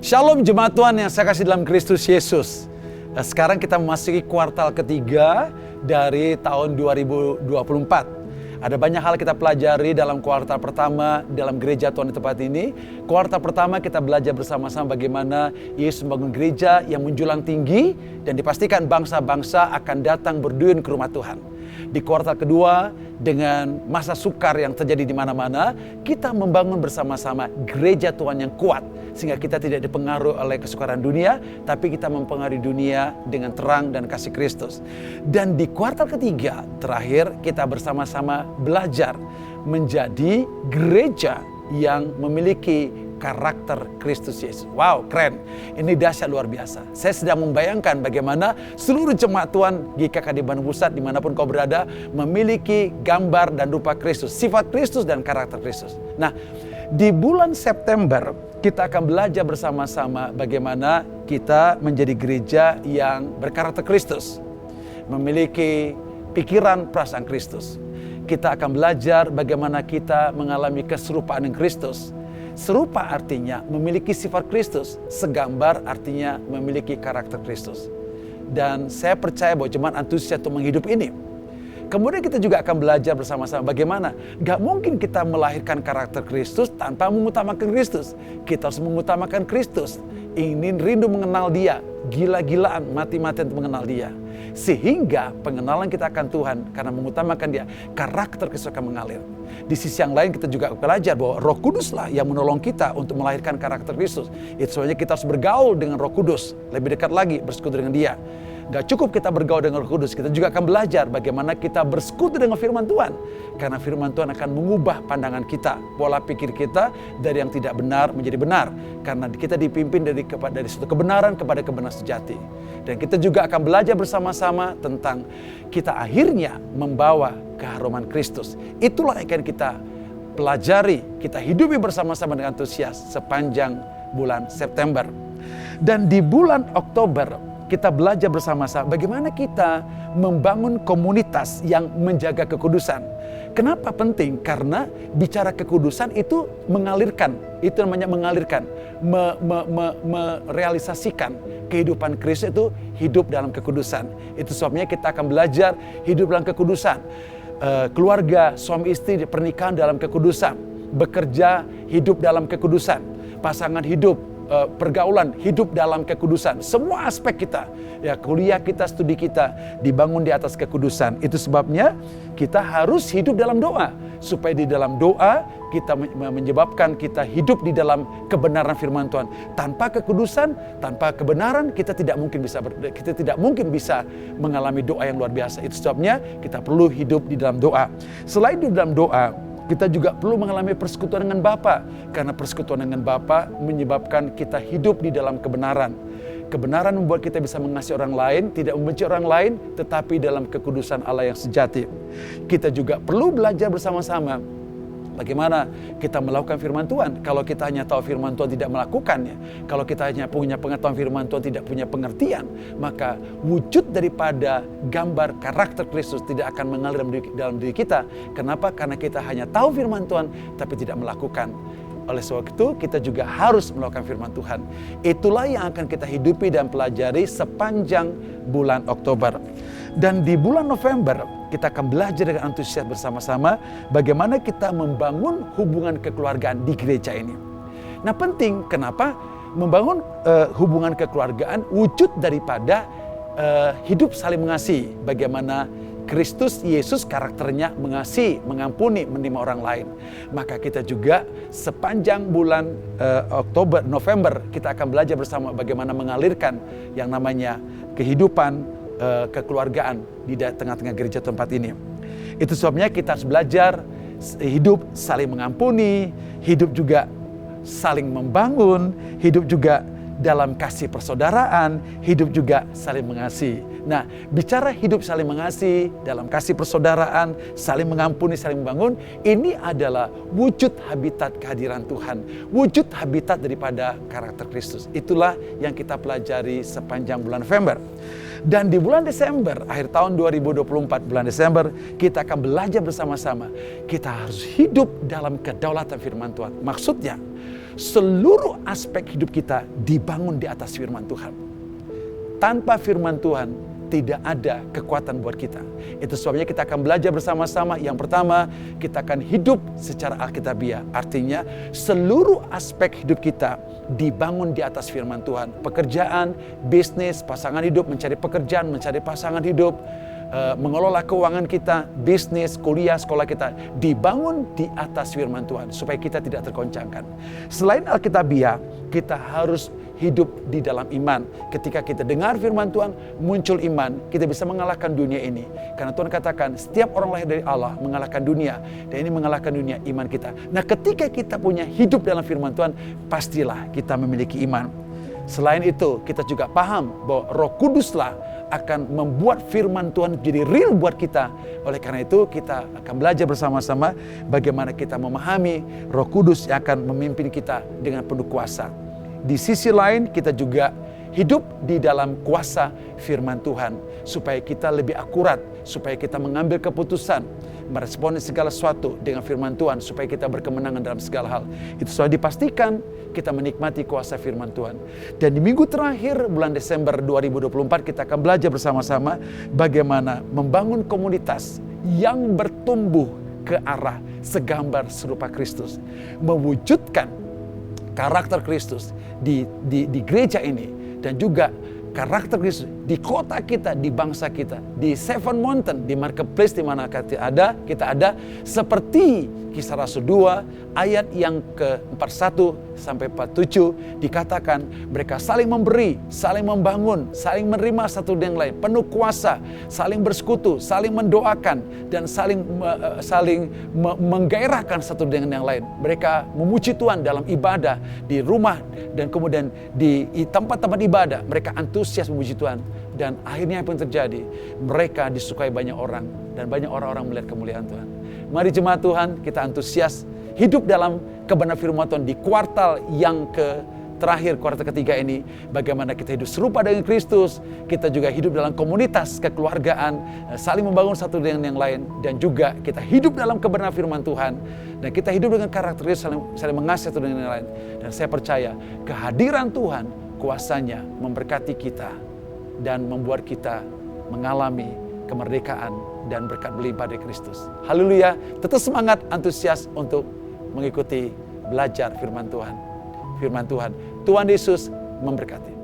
Shalom jemaat Tuhan yang saya kasih dalam Kristus Yesus. Sekarang kita memasuki kuartal ketiga dari tahun 2024. Ada banyak hal kita pelajari dalam kuartal pertama dalam gereja Tuhan di tempat ini. Kuartal pertama kita belajar bersama-sama bagaimana Yesus membangun gereja yang menjulang tinggi dan dipastikan bangsa-bangsa akan datang berduyun ke rumah Tuhan. Di kuartal kedua, dengan masa sukar yang terjadi di mana-mana, kita membangun bersama-sama gereja Tuhan yang kuat. Sehingga kita tidak dipengaruhi oleh kesukaran dunia, tapi kita mempengaruhi dunia dengan terang dan kasih Kristus. Dan di kuartal ketiga, terakhir, kita bersama-sama belajar menjadi gereja yang memiliki karakter Kristus Yesus. Wow, keren. Ini dahsyat luar biasa. Saya sedang membayangkan bagaimana seluruh jemaat Tuhan GKKD Bandung Pusat dimanapun kau berada memiliki gambar dan rupa Kristus, sifat Kristus dan karakter Kristus. Nah, di bulan September kita akan belajar bersama-sama bagaimana kita menjadi gereja yang berkarakter Kristus, memiliki pikiran perasaan Kristus. Kita akan belajar bagaimana kita mengalami keserupaan dengan Kristus. Serupa artinya memiliki sifat Kristus, segambar artinya memiliki karakter Kristus. Dan saya percaya bahwa jemaat antusias untuk menghidup ini. Kemudian kita juga akan belajar bersama-sama bagaimana gak mungkin kita melahirkan karakter Kristus tanpa mengutamakan Kristus. Kita harus mengutamakan Kristus, ingin rindu mengenal Dia, gila-gilaan, mati-matian untuk mengenal Dia. Sehingga pengenalan kita akan Tuhan karena mengutamakan Dia, karakter Kristus akan mengalir. Di sisi yang lain kita juga belajar bahwa Roh Kuduslah yang menolong kita untuk melahirkan karakter Kristus. Itu sebabnya kita harus bergaul dengan Roh Kudus, lebih dekat lagi bersekutu dengan Dia. Gak cukup kita bergaul dengan Roh Kudus, kita juga akan belajar bagaimana kita bersekutu dengan firman Tuhan. Karena firman Tuhan akan mengubah pandangan kita, pola pikir kita dari yang tidak benar menjadi benar. Karena kita dipimpin dari suatu kebenaran kepada kebenaran sejati. Dan kita juga akan belajar bersama-sama tentang kita akhirnya membawa keharuman Kristus. Itulah yang akan kita pelajari, kita hidupi bersama-sama dengan antusias sepanjang bulan September. Dan di bulan Oktober, kita belajar bersama-sama bagaimana kita membangun komunitas yang menjaga kekudusan. Kenapa penting? Karena bicara kekudusan itu mengalirkan. Itu namanya mengalirkan. Merealisasikan kehidupan Kristus itu hidup dalam kekudusan. Itu sebabnya kita akan belajar hidup dalam kekudusan. Keluarga, suami istri, pernikahan dalam kekudusan. Bekerja, hidup dalam kekudusan. Pasangan hidup, pergaulan, hidup dalam kekudusan. Semua aspek kita, ya kuliah kita, studi kita dibangun di atas kekudusan. Itu sebabnya kita harus hidup dalam doa. Supaya di dalam doa kita menyebabkan kita hidup di dalam kebenaran firman Tuhan. Tanpa kekudusan, tanpa kebenaran kita tidak mungkin bisa mengalami doa yang luar biasa. Itu sebabnya kita perlu hidup di dalam doa. Selain di dalam doa, kita juga perlu mengalami persekutuan dengan Bapa. Karena persekutuan dengan Bapa menyebabkan kita hidup di dalam kebenaran. Kebenaran membuat kita bisa mengasihi orang lain, tidak membenci orang lain, tetapi dalam kekudusan Allah yang sejati. Kita juga perlu belajar bersama-sama bagaimana kita melakukan firman Tuhan. Kalau kita hanya tahu firman Tuhan tidak melakukannya, kalau kita hanya punya pengetahuan firman Tuhan tidak punya pengertian, maka wujud daripada gambar karakter Kristus tidak akan mengalir dalam diri kita. Kenapa? Karena kita hanya tahu firman Tuhan tapi tidak melakukan. Oleh sebab itu kita juga harus melakukan firman Tuhan. Itulah yang akan kita hidupi dan pelajari sepanjang bulan Oktober. Dan di bulan November kita akan belajar dengan antusias bersama-sama bagaimana kita membangun hubungan kekeluargaan di gereja ini. Nah penting, kenapa? Membangun hubungan kekeluargaan wujud daripada hidup saling mengasihi. Bagaimana Kristus Yesus karakternya mengasihi, mengampuni, menerima orang lain. Maka kita juga sepanjang bulan November kita akan belajar bersama bagaimana mengalirkan yang namanya kehidupan kekeluargaan di tengah-tengah gereja tempat ini. Itu sebabnya kita harus belajar hidup saling mengampuni, hidup juga saling membangun, hidup juga dalam kasih persaudaraan, hidup juga saling mengasihi. Nah, bicara hidup saling mengasihi, dalam kasih persaudaraan, saling mengampuni, saling membangun, ini adalah wujud habitat kehadiran Tuhan, wujud habitat daripada karakter Kristus. Itulah yang kita pelajari sepanjang bulan November. Dan di bulan Desember, akhir tahun 2024, bulan Desember, kita akan belajar bersama-sama. Kita harus hidup dalam kedaulatan firman Tuhan. Maksudnya, seluruh aspek hidup kita dibangun di atas firman Tuhan. Tanpa firman Tuhan, tidak ada kekuatan buat kita. Itu sebabnya kita akan belajar bersama-sama. Yang pertama, kita akan hidup secara alkitabiah. Artinya, seluruh aspek hidup kita dibangun di atas firman Tuhan. Pekerjaan, bisnis, pasangan hidup, mencari pekerjaan, mencari pasangan hidup, mengelola keuangan kita, bisnis, kuliah, sekolah kita dibangun di atas firman Tuhan supaya kita tidak tergoncangkan. Selain alkitabiah, kita harus hidup di dalam iman. Ketika kita dengar firman Tuhan, muncul iman, kita bisa mengalahkan dunia ini. Karena Tuhan katakan, setiap orang lahir dari Allah mengalahkan dunia. Dan ini mengalahkan dunia iman kita. Nah, ketika kita punya hidup dalam firman Tuhan, pastilah kita memiliki iman. Selain itu, kita juga paham bahwa Roh Kuduslah akan membuat firman Tuhan jadi real buat kita. Oleh karena itu, kita akan belajar bersama-sama bagaimana kita memahami Roh Kudus yang akan memimpin kita dengan penuh kuasa. Di sisi lain, kita juga hidup di dalam kuasa firman Tuhan supaya kita lebih akurat, supaya kita mengambil keputusan, meresponi segala sesuatu dengan firman Tuhan supaya kita berkemenangan dalam segala hal. Itu sudah dipastikan kita menikmati kuasa firman Tuhan. Dan di minggu terakhir bulan Desember 2024 kita akan belajar bersama-sama bagaimana membangun komunitas yang bertumbuh ke arah segambar serupa Kristus, mewujudkan karakter Kristus di gereja ini dan juga karakter Kristus di kota kita, di bangsa kita, di Seven Mountain, di marketplace di mana kita ada seperti Kisah Rasul 2 ayat yang ke-41 sampai 47 dikatakan mereka saling memberi, saling membangun, saling menerima satu dengan lain, penuh kuasa, saling bersekutu, saling mendoakan dan saling menggairahkan satu dengan yang lain. Mereka memuji Tuhan dalam ibadah di rumah dan kemudian di tempat-tempat ibadah. Mereka antusias memuji Tuhan dan akhirnya apa yang terjadi? Mereka disukai banyak orang dan banyak orang-orang melihat kemuliaan Tuhan. Mari jemaat Tuhan, kita antusias hidup dalam kebenaran firman Tuhan di kuartal yang terakhir, kuartal ketiga ini. Bagaimana kita hidup serupa dengan Kristus, kita juga hidup dalam komunitas kekeluargaan, saling membangun satu dengan yang lain. Dan juga kita hidup dalam kebenaran firman Tuhan. Dan kita hidup dengan karakter Kristus, saling mengasihi satu dengan yang lain. Dan saya percaya kehadiran Tuhan, kuasanya memberkati kita dan membuat kita mengalami kemerdekaan dan berkat berlimpah dari Kristus. Haleluya, tetap semangat, antusias untuk mengikuti belajar firman Tuhan. Firman Tuhan, Tuhan Yesus memberkati.